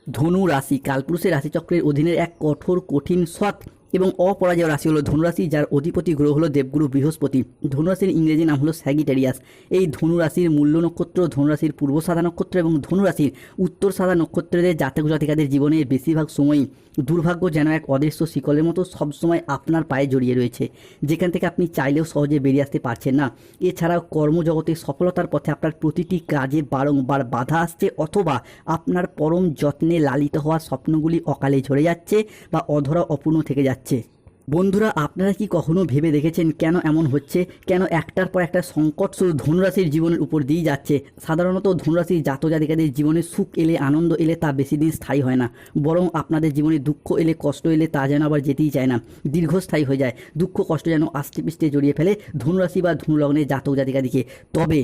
ধনু রাশি কালপুরুষের রাশিচক্রের অধীনের এক কঠোর কঠিন সৎ এবং অপরাজেয় রাশি হলো ধনুরাশি, যার অধিপতি গ্রহ হলো দেবগুরু বৃহস্পতি। ধনুরাশির ইংরেজি নাম হলো স্যাগিটেরিয়াস। এই ধনুরাশির মূল্য নক্ষত্র, ধনুরাশির পূর্ব সাদা নক্ষত্র এবং ধনুরাশির উত্তর সাদা নক্ষত্রের জাতক জাতিকাদের জীবনের বেশিরভাগ সময়ই দুর্ভাগ্য যেন এক অদৃশ্য শিকলের মতো সবসময় আপনার পায়ে জড়িয়ে রয়েছে, যেখান থেকে আপনি চাইলেও সহজে বেরিয়ে আসতে পারছেন না। এছাড়াও কর্মজগতে সফলতার পথে আপনার প্রতিটি কাজে বারংবার বাধা আসছে, অথবা আপনার পরম যত্নে লালিত হওয়া স্বপ্নগুলি অকালে ঝরে যাচ্ছে বা অধরা অপূর্ণ থেকে যাচ্ছে। বন্ধুরা, আপনারা কি কখনো ভেবে দেখেছেন কেন এমন হচ্ছে? কেন একটার পর একটা সংকট শুধু ধনুরাশির জীবনের উপর দিয়েই যাচ্ছে? সাধারণত ধনুরাশির জাতক জাতিকাদের জীবনে সুখ এলে, আনন্দ এলে তা বেশি দিন স্থায়ী হয় না, বরং আপনাদের জীবনে দুঃখ এলে, কষ্ট এলে তা যেন আবার যেতেই চায় না, দীর্ঘস্থায়ী হয়ে যায়। দুঃখ কষ্ট যেন আষ্টে পৃষ্ঠে জড়িয়ে ফেলে ধনুরাশি বা ধনুলগ্নের জাতক জাতিকাদিকে। তবে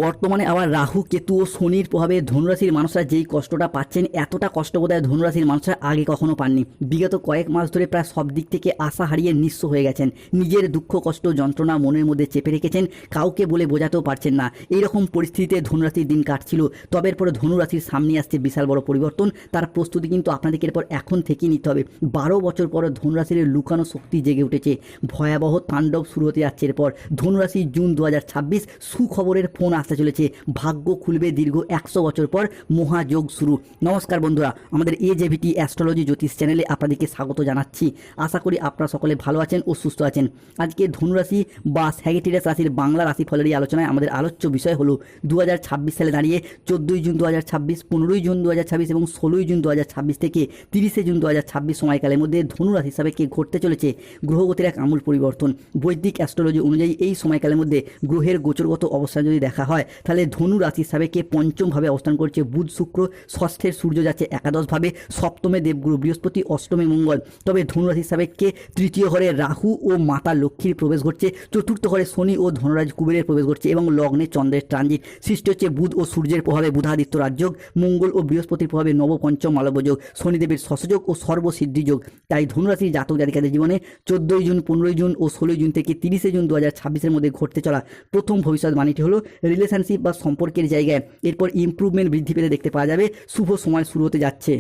বর্তমানে আবার রাহু, কেতু ও শনির প্রভাবে ধনুরাশির মানুষরা যেই কষ্টটা পাচ্ছেন, এতটা কষ্ট বোধহয় ধনুরাশির মানুষরা আগে কখনো পাননি। বিগত কয়েক মাস ধরে প্রায় সব দিক থেকে আশা হারিয়ে নিঃস্ব হয়ে গেছেন। নিজের দুঃখ কষ্ট যন্ত্রণা মনের মধ্যে চেপে রেখেছেন, কাউকে বলে বোঝাতেও পারছেন না। এইরকম পরিস্থিতিতে ধনুরাশির দিন কাটছিল। তবে এরপরে ধনুরাশির সামনে আসছে বিশাল বড় পরিবর্তন। তার প্রস্তুতি কিন্তু আপনাদেরকে এরপর এখন থেকেই নিতে হবে। 12 বছর পর ধনুরাশির লুকানো শক্তি জেগে উঠেছে। ভয়াবহ তাণ্ডব শুরু হতে যাচ্ছে এরপর। ধনুরাশি জুন 2026 সুখবরের ফোন আসতে চলেছে। ভাগ্য খুলবে দীর্ঘ 100 বছর পর, মহাযোগ শুরু। নমস্কার বন্ধুরা, আমাদের AJVT অ্যাস্ট্রোলজি জ্যোতিষ চ্যানেলে আপনাদেরকে স্বাগত জানাচ্ছি। আশা করি আপনারা সকলে ভালো আছেন ও সুস্থ আছেন। আজকে ধনুরাশি বা স্যাগিটেরিয়াস রাশির বাংলা রাশিফলের এই আলোচনায় আমাদের আলোচ্য বিষয় হলো 2026 সালে দাঁড়িয়ে 14ই জুন 2026, 15ই জুন 2026 এবং 16ই জুন 2026 থেকে 30শে জুন 2026 সময়কালের মধ্যে ধনুরাশি হিসাবে কে ঘটতে চলেছে গ্রহগতির এক আমূল পরিবর্তন। বৈদিক অ্যাস্ট্রোলজি অনুযায়ী এই সময়কালের মধ্যে গ্রহের গোচরগত অবস্থান যদি দেখা হয়, তাহলে ধনু রাশি হিসাবে কে পঞ্চমভাবে অবস্থান করছে বুধ শুক্র, ষষ্ঠের সূর্য যাচ্ছে একাদশভাবে, সপ্তমে দেবগুরু বৃহস্পতি, অষ্টমে মঙ্গল। তবে ধনু রাশি হিসাবে কে তৃতীয় ঘরে রাহু ও মাতা লক্ষ্মীর প্রবেশ ঘটছে, চতুর্থ ঘরে শনি ও ধনরাজ কুবেরের প্রবেশ ঘটছে এবং লগ্নে চন্দ্রের ট্রানজিট। সৃষ্টি হচ্ছে বুধ ও সূর্যের প্রভাবে বুধাদিত্য রাজযোগ, মঙ্গল ও বৃহস্পতির প্রভাবে নব পঞ্চম মালব্য যোগ, শনিদেবের শশযোগ ও সর্বসিদ্ধি যোগ। তাই ধনুরাশির জাতক জাতিকাদের জীবনে 14ই জুন, 15ই জুন ও 16ই জুন থেকে 30শে জুন 2026-এর মধ্যে ঘটতে চলা প্রথম ভবিষ্যৎবাণীটি হলো রিলেশনশিপ বা সম্পর্কের জায়গায় এরপর ইমপ্রুভমেন্ট বৃদ্ধি পেতে দেখতে পাওয়া যাবে। শুভ সময় শুরু হতে যাচ্ছে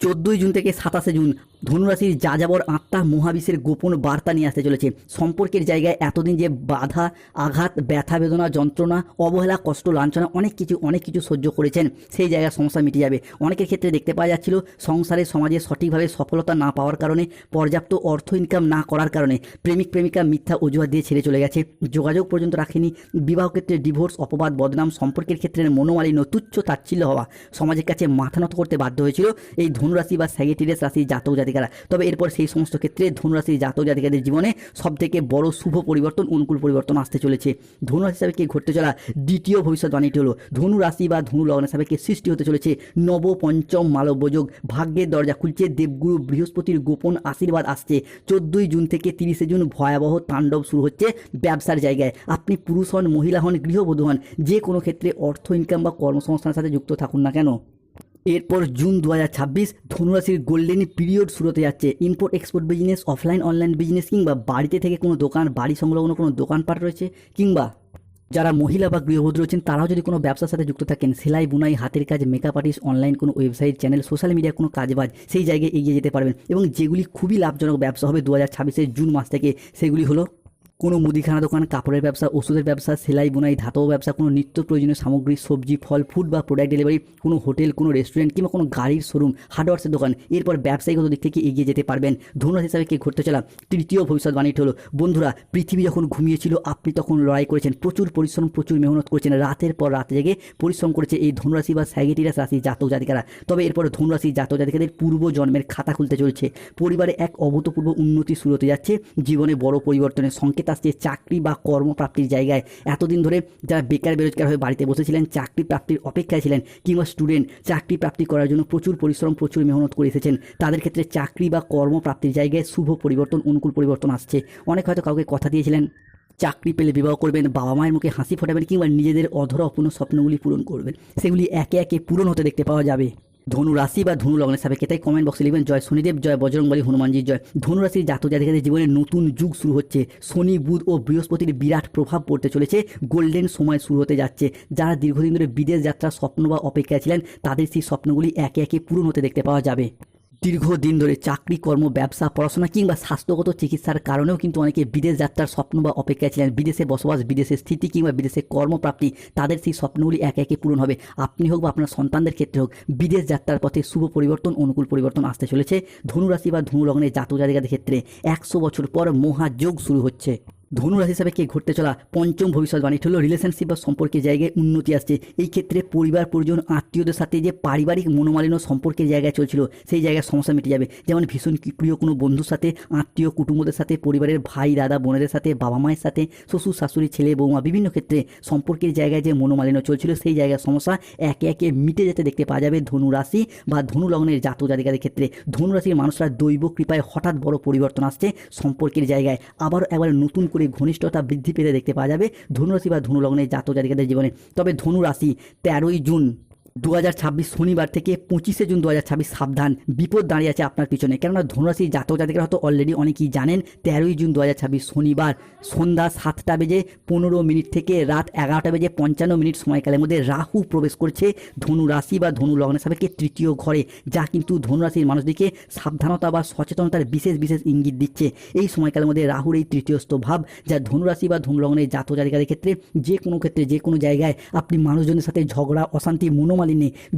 14ই জুন থেকে 27শে জুন। ধনুরাশির যাযাবর আত্মা মহাবিশ্বের গোপন বার্তা নিয়ে আসতে চলেছে। সম্পর্কের জায়গায় এতদিন যে বাধা, আঘাত, ব্যথা বেদনা, যন্ত্রণা, অবহেলা, কষ্ট, লাঞ্ছনা অনেক কিছু সহ্য করেছেন, সেই জায়গায় সমস্যা মিটে যাবে। অনেকের ক্ষেত্রে দেখতে পাওয়া যাচ্ছিল সংসারে সমাজে সঠিকভাবে সফলতা না পাওয়ার কারণে, পর্যাপ্ত অর্থ ইনকাম না করার কারণে প্রেমিক প্রেমিকা মিথ্যা অজুহাত দিয়ে ছেড়ে চলে গেছে, যোগাযোগ পর্যন্ত রাখেনি। বিবাহ ক্ষেত্রে ডিভোর্স, অপবাদ, বদনাম, সম্পর্কের ক্ষেত্রে মনোমালিন্য, তুচ্ছ তাচ্ছিল্য হওয়া, সমাজের কাছে মাথা নত করতে বাধ্য হয়েছিল এই ধনুরাশি বা স্যাগিটেরিয়াস রাশির জাতক জাতিকারা। তবে এরপর সেই সমস্ত ক্ষেত্রে ধনুরাশির জাতক জাতিকাদের জীবনে সবথেকে বড় শুভ পরিবর্তন, অনুকূল পরিবর্তন আসতে চলেছে। ধনুরাশি হিসাবে কে ঘটতে চলা দ্বিতীয় ভবিষ্যৎবাণীটি হলো ধনুরাশি বা ধনু লগ্ন হিসাবে কে সৃষ্টি হতে চলেছে নব পঞ্চম মালব্য যোগ। ভাগ্যের দরজা খুলছে, দেবগুরু বৃহস্পতির গোপন আশীর্বাদ আসছে। 14ই জুন থেকে 30শে জুন ভয়াবহ তাণ্ডব শুরু হচ্ছে ব্যবসার জায়গায়। আপনি পুরুষ হন, মহিলা হন, গৃহবধূ হন, যে কোনো ক্ষেত্রে অর্থ ইনকাম বা কর্মসংস্থানের সাথে যুক্ত থাকুন না কেন, এরপর জুন 2026 ধনুরাশির গোল্ডেন পিরিয়ড শুরু হতে যাচ্ছে। Import export business, offline online business, কিংবা বাড়িতে থেকে কোনো দোকান, বাড়ি সংলগ্ন কোনো দোকানপাট রয়েছে, কিংবা যারা মহিলা বা গৃহবধূ রয়েছেন তারাও যদি কোনো ব্যবসার সাথে যুক্ত থাকেন, সেলাই বুনাই, হাতের কাজ, মেকআপ আর্টিস্ট, অনলাইন কোনো ওয়েবসাইট চ্যানেল, সোশ্যাল মিডিয়া কোনো কাজবাজ, সেই জায়গায় এগিয়ে যেতে পারবেন। এবং যেগুলি খুবই লাভজনক ব্যবসা হবে 2026-এর জুন মাস থেকে, সেগুলি হলো কোনো মুদিখানা দোকান, কাপড়ের ব্যবসা, ওষুধের ব্যবসা, সেলাই বুনাই, ধাতব ব্যবসা, কোনো নিত্য প্রয়োজনীয় সামগ্রী, সবজি, ফল, ফুড বা প্রোডাক্ট ডেলিভারি, কোনো হোটেল, কোনো রেস্টুরেন্ট কিংবা কোনো গাড়ির শোরুম, হার্ডওয়ার্সের দোকান। এরপর ব্যবসায়িক দিক থেকে এগিয়ে যেতে পারবেন। ধনুরাশি হিসাবে কে ঘটতে চলা তৃতীয় ভবিষ্যৎবাণীটি হলো, বন্ধুরা, পৃথিবী যখন ঘুমিয়েছিল আপনি তখন লড়াই করেছেন, প্রচুর পরিশ্রম, প্রচুর মেহনত করেছেন, রাতের পর রাত জেগে পরিশ্রম করেছে এই ধনুরাশি বা স্যাগিটেরিয়াস রাশির জাতক জাতিকারা। তবে এরপর ধনুরাশি জাতক জাতিকাদের পূর্ব জন্মের খাতা খুলতে চলছে। পরিবারে এক অভূতপূর্ব উন্নতি শুরু হতে যাচ্ছে। জীবনে বড় পরিবর্তনের সংকেত আসছে। চাকরি বা কর্মপ্রাপ্তির জায়গায় এতদিন ধরে যারা বেকার বেরোজগার হয়ে বাড়িতে বসেছিলেন, চাকরি প্রাপ্তির অপেক্ষায় ছিলেন, কিংবা স্টুডেন্ট চাকরি প্রাপ্তি করার জন্য প্রচুর পরিশ্রম, প্রচুর মেহনত করে এসেছেন, তাদের ক্ষেত্রে চাকরি বা কর্মপ্রাপ্তির জায়গায় শুভ পরিবর্তন, অনুকূল পরিবর্তন আসছে। অনেক হয়তো কাউকে কথা দিয়েছিলেন চাকরি পেলে বিবাহ করবেন, বাবা মায়ের মুখে হাসি ফোটাবেন, কিংবা নিজেদের অধরা অপূর্ণ স্বপ্নগুলি পূরণ করবেন, সেগুলি একে একে পূরণ হতে দেখতে পাওয়া যাবে। ধনু রাশি বা ধনু লগ্নের সাপেক্ষে তাই কমেন্ট বক্সে লিখবেন জয় শনিদেব, জয় বজরংবলী, হনুমানজির জয়। ধনু রাশির জাতক জাতিকাদের জীবনে নতুন যুগ শুরু হচ্ছে। শনি, বুধ ও বৃহস্পতির বিরাট প্রভাব পড়তে চলেছে। গোল্ডেন সময় শুরু হতে যাচ্ছে। যারা দীর্ঘদিন ধরে বিদেশ যাত্রার স্বপ্ন বা অপেক্ষায় ছিলেন, তাদের সেই স্বপ্নগুলি একে একে পূরণ হতে দেখতে পাওয়া যাবে। দীর্ঘদিন ধরে চাকরি, কর্ম, ব্যবসা, পড়াশোনা কিংবা স্বাস্থ্যগত চিকিৎসার কারণেও কিন্তু অনেকে বিদেশ যাত্রার স্বপ্ন বা অপেক্ষায় ছিলেন। বিদেশে বসবাস, বিদেশে স্থিতি কিংবা বিদেশে কর্মপ্রাপ্তি, তাদের সেই স্বপ্নগুলি একে একে পূরণ হবে। আপনি হোক বা আপনার সন্তানদের ক্ষেত্রে হোক, বিদেশ যাত্রার পথে শুভ পরিবর্তন, অনুকূল পরিবর্তন আসতে চলেছে। ধনুরাশি বা ধনু লগ্নের জাতক জাতিকাদের ক্ষেত্রে 100 বছর পর মহাযোগ শুরু হচ্ছে। ধনুরাশি হিসাবে কে ঘটতে চলা পঞ্চম ভবিষ্যৎবাণী হলো রিলেশনশিপ বা সম্পর্কের জায়গায় উন্নতি আসছে। এই ক্ষেত্রে পরিবার, পরিজন, আত্মীয়দের সাথে যে পারিবারিক মনোমালিন্য সম্পর্কের জায়গায় চলছিল, সেই জায়গায় সমস্যা মিটে যাবে। যেমন ভীষণ প্রিয় কোনো বন্ধুর সাথে, আত্মীয় কুটুম্বদের সাথে, পরিবারের ভাই দাদা বোনেদের সাথে, বাবা মায়ের সাথে, শ্বশুর শাশুড়ি, ছেলে বৌমা, বিভিন্ন ক্ষেত্রে সম্পর্কের জায়গায় যে মনোমালিন্য চলছিল, সেই জায়গায় সমস্যা একে একে মিটে যেতে দেখতে পাওয়া যাবে ধনুরাশি বা ধনু লগ্নের জাতক জাতিকাদের ক্ষেত্রে। ধনুরাশির মানুষরা দৈব কৃপায় হঠাৎ বড় পরিবর্তন আসছে সম্পর্কের জায়গায়। আবারও একবার নতুন করে ঘনিষ্ঠতা বৃদ্ধি পেতে দেখতে পাওয়া যাবে ধনুরাশি বা ধনু লগ্নের জাতক জাতিকাদের জীবনে। তবে ধনুরাশি 13ই জুন 2026 শনিবার থেকে 25শে জুন 2026 সাবধান, বিপদ দাঁড়িয়ে আছে আপনার পিছনে। কেননা ধনুরাশির জাতক জাতিকারা হয়তো অলরেডি অনেকেই জানেন 13ই জুন 2026 শনিবার সন্ধ্যা 7টা বেজে 15 মিনিট থেকে রাত 11টা বেজে 55 মিনিট সময়কালের মধ্যে রাহু প্রবেশ করছে ধনুরাশি বা ধনু লগ্নের সাপেক্ষে তৃতীয় ঘরে, যা কিন্তু ধনুরাশির মানুষদিকে সাবধানতা বা সচেতনতার বিশেষ বিশেষ ইঙ্গিত দিচ্ছে। এই সময়কালের মধ্যে রাহুর এই তৃতীয়স্থ ভাব, যা ধনুরাশি বা ধনু লগ্নের জাতক জাতিকাদের ক্ষেত্রে যে কোনো জায়গায় আপনি মানুষজনের সাথে ঝগড়া, অশান্তি, মনোমালিন্য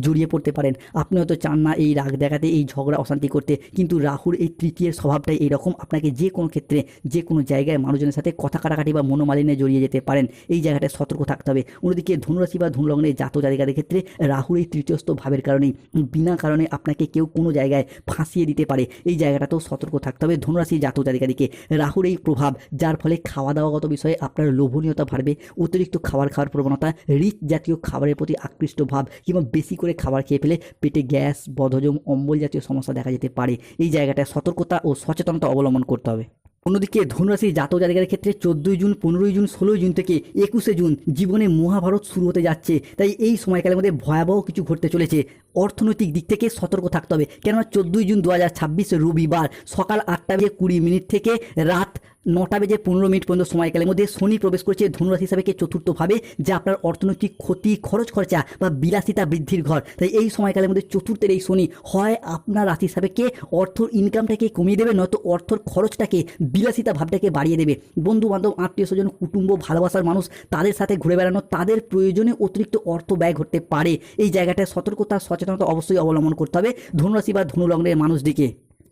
জড়িয়ে পড়তে পারেন। আপনি হয়তো চান না এই রাগ দেখাতে, এই ঝগড়া অশান্তি করতে, কিন্তু রাহুর এই তৃতীয় স্বভাবটাই এইরকম, আপনাকে যে কোনো ক্ষেত্রে যে কোনো জায়গায় মানুষজনের সাথে কথা কাটাকাটি বা মনোমালিন্যে জড়িয়ে যেতে পারেন। এই জায়গাটায় সতর্ক থাকতে হবে। অন্যদিকে ধনুরাশি বা ধনু লগ্নের জাতক জাতিকাদের ক্ষেত্রে রাহুর এই তৃতীয়স্থ ভাবের কারণেই বিনা কারণে আপনাকে কেউ কোনো জায়গায় ফাঁসিয়ে দিতে পারে। এই জায়গাটাতেও সতর্ক থাকতে হবে ধনুরাশির জাতক জাতিকাদিকে। রাহুর এই প্রভাব, যার ফলে খাওয়া দাওয়াগত বিষয়ে আপনার লোভনীয়তা বাড়বে, অতিরিক্ত খাওয়ার প্রবণতা, রিচ জাতীয় খাবারের প্রতি আকৃষ্ট ভাব কিংবা বেশি করে খাবার খেয়ে ফেলে পেটে গ্যাস, বদহজম, অম্বল জাতীয় সমস্যা দেখা যেতে পারে। এই জায়গাটায় সতর্কতা ও সচেতনতা অবলম্বন করতে হবে। অন্যদিকে ধনুরাশির জাতক জাতিকাদের ক্ষেত্রে 14ই জুন, 15ই জুন, 16ই জুন থেকে 21শে জুন জীবনে মহাভারত শুরু হতে যাচ্ছে। তাই এই সময়কালের মধ্যে ভয়াবহ কিছু ঘটতে চলেছে। অর্থনৈতিক দিক থেকে সতর্ক থাকতে হবে। কেননা 14ই জুন 2026 রবিবার সকাল 8টা বেজে 20 মিনিট থেকে রাত 9টা বেজে 15 মিনিট পর্যন্ত সময়কালের মধ্যে শনি প্রবেশ করছে ধনুরাশি হিসাবে চতুর্থভাবে, যা আপনার অর্থনৈতিক ক্ষতি, খরচ খরচা বা বিলাসিতা বৃদ্ধির ঘর। তাই এই সময়কালের মধ্যে চতুর্থের এই শনি হয় আপনার রাশি হিসাবেকে অর্থ ইনকামটাকে কমিয়ে দেবে, নয়তো অর্থর খরচটাকে, বিলাসিতা ভাবটাকে বাড়িয়ে দেবে। বন্ধু বান্ধব, আত্মীয় স্বজন, কুটুম্ব, ভালোবাসার মানুষ, তাদের সাথে ঘুরে বেড়ানো, তাদের প্রয়োজনে অতিরিক্ত অর্থ ব্যয় ঘটতে পারে। এই জায়গাটায় সতর্কতা, সচেতনতা অবশ্যই অবলম্বন করতে হবে ধনুরাশি বা ধনু লগ্নের মানুষদিকে।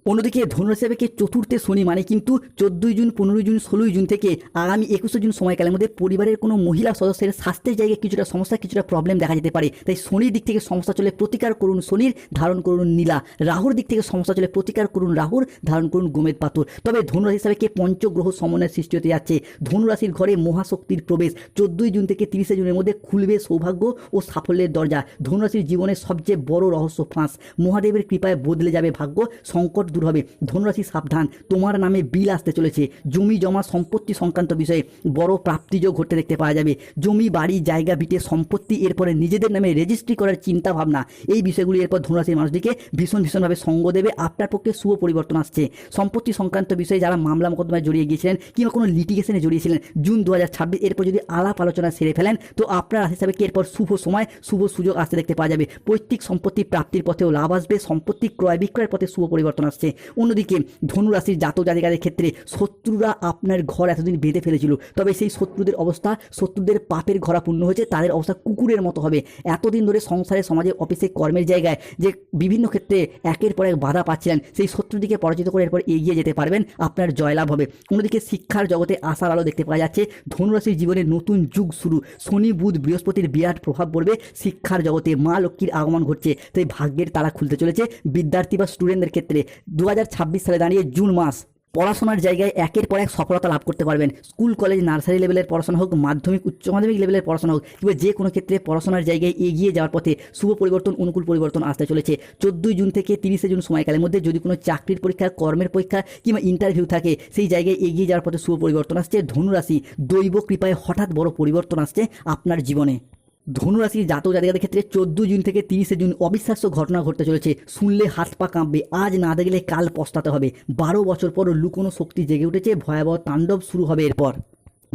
অন্যদিকে ধনুরাশি হিসাবে চতুর্থে শনি মানে কিন্তু 14ই জুন, 15ই জুন, 16ই জুন থেকে আগামী 21শে জুন সময়কালের মধ্যে পরিবারের কোনো মহিলা সদস্যের স্বাস্থ্যের জায়গায় কিছুটা সমস্যা, কিছুটা প্রবলেম দেখা যেতে পারে। তাই শনির দিক থেকে সমস্যা চলে প্রতিকার করুন শনির, ধারণ করুন নীলা। রাহুর দিক থেকে সমস্যা চলে প্রতিকার করুন রাহুর, ধারণ করুন গোমেদ পাথর। তবে ধনুরাশি হিসাবে পঞ্চগ্রহ সমন্বয়ের সৃষ্টি হতে যাচ্ছে। ধনুরাশির ঘরে মহাশক্তির প্রবেশ 14ই জুন থেকে 30শে জুনের মধ্যে খুলবে সৌভাগ্য ও সাফল্যের দরজা। ধনুরাশির জীবনের সবচেয়ে বড় রহস্য ফাঁস, মহাদেবের কৃপায় বদলে যাবে ভাগ্য, সংকট দূর হবে। ধনুরাশি সাবধান, তোমার নামে বিল আসতে চলেছে। জমি জমা সম্পত্তি সংক্রান্ত বিষয়ে বড় প্রাপ্তিযোগ ঘটতে দেখতে পাওয়া যাবে। জমি, বাড়ি, জায়গা, ভিটে সম্পত্তি এরপরে নিজেদের নামে রেজিস্ট্রি করার চিন্তা ভাবনা, এই বিষয়গুলি এরপর ধনুরাশির মানুষদিকে ভীষণভাবে সঙ্গ দেবে। আপনার পক্ষে শুভ পরিবর্তন আসছে। সম্পত্তি সংক্রান্ত বিষয়ে যারা মামলা মোকদ্দমায় জড়িয়ে গিয়েছিলেন কিংবা কোনো লিটিগেশনে জড়িয়েছিলেন, জুন 2026 এরপর যদি আলাপ আলোচনা সেরে ফেলেন, তো আপনার রাশি হিসাবে এরপর শুভ সময়, শুভ সুযোগ আসতে দেখতে পাওয়া যাবে। পৈতৃক সম্পত্তি প্রাপ্তির পথেও লাভ আসবে। সম্পত্তি ক্রয় বিক্রয়ের পথে শুভ পরিবর্তন আসছে। অন্যদিকে ধনুরাশির জাতক জাতিকাদের ক্ষেত্রে শত্রুরা আপনার ঘর এতদিন বেঁধে ফেলেছিল, তবে সেই শত্রুদের অবস্থা, শত্রুদের পাপের ঘরা পূর্ণ হয়েছে। তাদের অবস্থা কুকুরের মতো হবে। এতদিন ধরে সংসারে, সমাজে, অফিসে, কর্মের জায়গায় যে বিভিন্ন ক্ষেত্রে একের পর এক বাধা পাচ্ছিলেন, সেই শত্রুদিকে পরাজিত করে এরপর এগিয়ে যেতে পারবেন, আপনার জয়লাভ হবে। অন্যদিকে শিক্ষার জগতে আশার আলো দেখতে পাওয়া যাচ্ছে। ধনুরাশির জীবনে নতুন যুগ শুরু। শনি, বুধ, বৃহস্পতির বিরাট প্রভাব পড়বে শিক্ষার জগতে। মা লক্ষ্মীর আগমন ঘটছে, তাই ভাগ্যের তালা খুলতে চলেছে বিদ্যার্থী বা স্টুডেন্টদের ক্ষেত্রে। 2026 সালে দাঁড়িয়ে জুন মাস পড়াশোনার জায়গায় একের পর এক সফলতা লাভ করতে পারবেন। স্কুল, কলেজ, নার্সারি লেভেলের পড়াশোনা হোক, মাধ্যমিক, উচ্চ মাধ্যমিক লেভেলের পড়াশোনা হোক, কিংবা যে কোনো ক্ষেত্রে পড়াশোনার জায়গায় এগিয়ে যাওয়ার পথে শুভ পরিবর্তন, অনুকূল পরিবর্তন আসতে চলেছে। 14ই জুন থেকে 30শে জুন সময়কালের মধ্যে যদি কোনো চাকরির পরীক্ষা, কর্মের পরীক্ষা কিংবা ইন্টারভিউ থাকে, সেই জায়গায় এগিয়ে যাওয়ার পথে শুভ পরিবর্তন আসছে। ধনুরাশি দৈব কৃপায় হঠাৎ বড় পরিবর্তন আসছে আপনার জীবনে। ধনুরাশির জাতক জাতিকাদের ক্ষেত্রে 14 জুন থেকে 30 জুন অবিশ্বাস্য ঘটনা ঘটতে চলেছে। শুনলে হাত পা কাঁপবে, আজ না দেখলে কাল পস্তাতে হবে। 12 বছর পর লুকোনো শক্তি জেগে উঠেছে, ভয়াবহ তাণ্ডব শুরু হবে এরপর।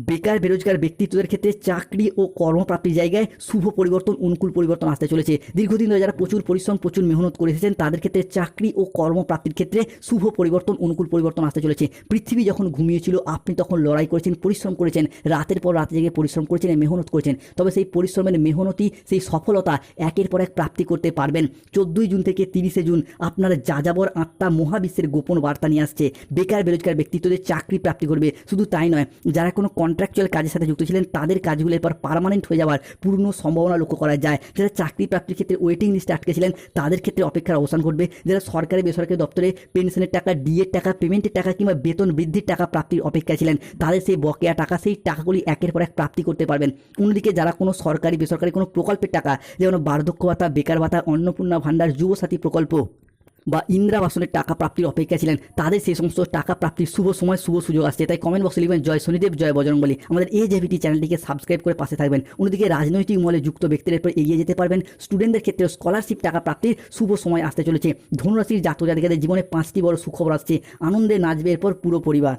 বেকার বেরোজগার ব্যক্তিত্বদের ক্ষেত্রে চাকরি ও কর্মপ্রাপ্তির জায়গায় শুভ পরিবর্তন, অনুকূল পরিবর্তন আসতে চলেছে। দীর্ঘদিন ধরে যারা প্রচুর পরিশ্রম প্রচুর মেহনত করে এসেছেন তাদের ক্ষেত্রে চাকরি ও কর্মপ্রাপ্তির ক্ষেত্রে শুভ পরিবর্তন, অনুকূল পরিবর্তন আসতে চলেছে। পৃথিবী যখন ঘুমিয়েছিল আপনি তখন লড়াই করেছেন, পরিশ্রম করেছেন, রাতের পর রাত জেগে পরিশ্রম করেছেন, মেহনত করেছেন। তবে সেই পরিশ্রমের মেহনতি, সেই সফলতা একের পর এক প্রাপ্তি করতে পারবেন। 14 জুন থেকে 30 জুন আপনার যাযাবর আত্মা মহাবিশ্বের গোপন বার্তা নিয়ে আসছে। বেকার বেরোজগার ব্যক্তিত্বদের চাকরি প্রাপ্তি করবে। শুধু তাই নয়, যারা কোনো কন্ট্রাকচুয়াল কাজের সাথে যুক্ত ছিলেন তাদের কাজগুলো এরপর পার্মানেন্ট হয়ে যাওয়ার পূর্ণ সম্ভাবনা লক্ষ্য করা যায়। যারা চাকরি প্রাপ্তির ক্ষেত্রে ওয়েটিং লিস্টে আটকে ছিলেন তাদের ক্ষেত্রে অপেক্ষার অবসান ঘটবে। যারা সরকারি বেসরকারি দপ্তরে পেনশনের টাকা, ডিএর টাকা, পেমেন্টের টাকা কিংবা বেতন বৃদ্ধির টাকা প্রাপ্তির অপেক্ষায় ছিলেন তাদের সেই বকেয়া টাকা, সেই টাকাগুলি একের পর এক প্রাপ্তি করতে পারবেন। অন্যদিকে যারা কোনো সরকারি বেসরকারি কোনো প্রকল্পের টাকা, যেমন বার্ধক্য ভাতা, বেকার ভাতা, অন্নপূর্ণা ভাণ্ডার, যুবসাথী প্রকল্প বা ইন্দিরা আবাসনের টাকা প্রাপ্তির অপেক্ষা ছিলেন তাদের সেই সমস্ত টাকা প্রাপ্তির শুভ সময়, শুভ সুযোগ আসছে। তাই কমেন্ট বক্সে লিখবেন জয় শনিদেব, জয় বজরংবলী। আমাদের AJVT চ্যানেলটিকে সাবস্ক্রাইব করে পাশে থাকবেন। অন্যদিকে রাজনৈতিক মহলে যুক্ত ব্যক্তিদের এরপর এগিয়ে যেতে পারবেন। স্টুডেন্টদের ক্ষেত্রে স্কলারশিপ টাকা প্রাপ্তির শুভ সময় আসতে চলেছে। ধনুরাশির জাতক জাতিকাদের জীবনে 5টি বড় সুখবর আসছে। আনন্দে নাচবে এরপর পুরো পরিবার।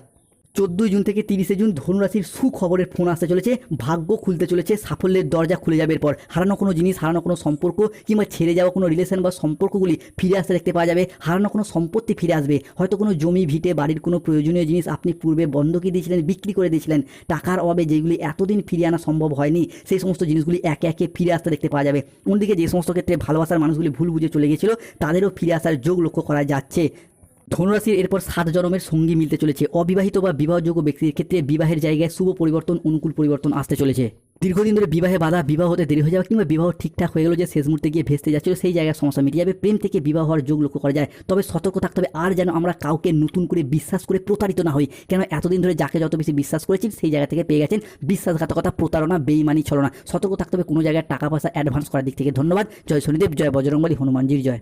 14 জুন থেকে 30 জুন ধনুরাশির সুখবরের ফোন আসতে চলেছে। ভাগ্য খুলতে চলেছে, সাফল্যের দরজা খুলে যাবে এরপর। হারানো কোনো জিনিস, হারানো কোনো সম্পর্ক কিংবা ছেড়ে যাওয়া কোনো রিলেশন বা সম্পর্কগুলি ফিরে আসতে দেখতে পাওয়া যাবে। হারানো কোনো সম্পত্তি ফিরে আসবে। হয়তো কোনো জমি ভিটে, বাড়ির কোনো প্রয়োজনীয় জিনিস আপনি পূর্বে বন্ধকি দিয়েছিলেন, বিক্রি করে দিয়েছিলেন। টাকার অভাবে যেগুলি এতদিন ফিরিয়ে আনা সম্ভব হয়নি সেই সমস্ত জিনিসগুলি একে একে ফিরে আসতে দেখতে পাওয়া যাবে। অন্যদিকে যে সমস্ত ক্ষেত্রে ভালোবাসার মানুষগুলি ভুল বুঝে চলে গিয়েছিল তাদেরও ফিরে আসার যোগ লক্ষ্য করা যাচ্ছে। ধনুরাশির এরপর 7 জন্মের সঙ্গী মিলতে চলেছে। অবিবাহিত বা বিবাহযোগ্য ব্যক্তির ক্ষেত্রে বিবাহের জায়গায় শুভ পরিবর্তন, অনুকূল পরিবর্তন আসতে চলেছে। দীর্ঘদিন ধরে বিবাহে বাধা, বিবাহ হতে দেরি হয়ে যাওয়া কিংবা বিবাহ ঠিকঠাক হয়ে গেল যে শেষ মুহূর্তে গিয়ে ভেস্তে যাচ্ছিল সেই জায়গায় সমস্যা মিটে যাবে। প্রেম থেকে বিবাহ হওয়ার যোগ লক্ষ্য করা যায়। তবে সতর্ক থাকতে হবে আর যেন আমরা কাউকে নতুন করে বিশ্বাস করে প্রতারিত না হই। কেন এতদিন ধরে যাকে যত বেশি বিশ্বাস করেছেন সেই জায়গা থেকে পেয়ে গেছেন বিশ্বাসঘাতকতা, প্রতারণা, বেইমানি, ছলনা। সতর্ক থাকতে হবে কোনো জায়গায় টাকা পয়সা অ্যাডভান্স করার দিক থেকে। ধন্যবাদ। জয় শনিদেব, জয় বজরংবলী, হনুমানজির জয়।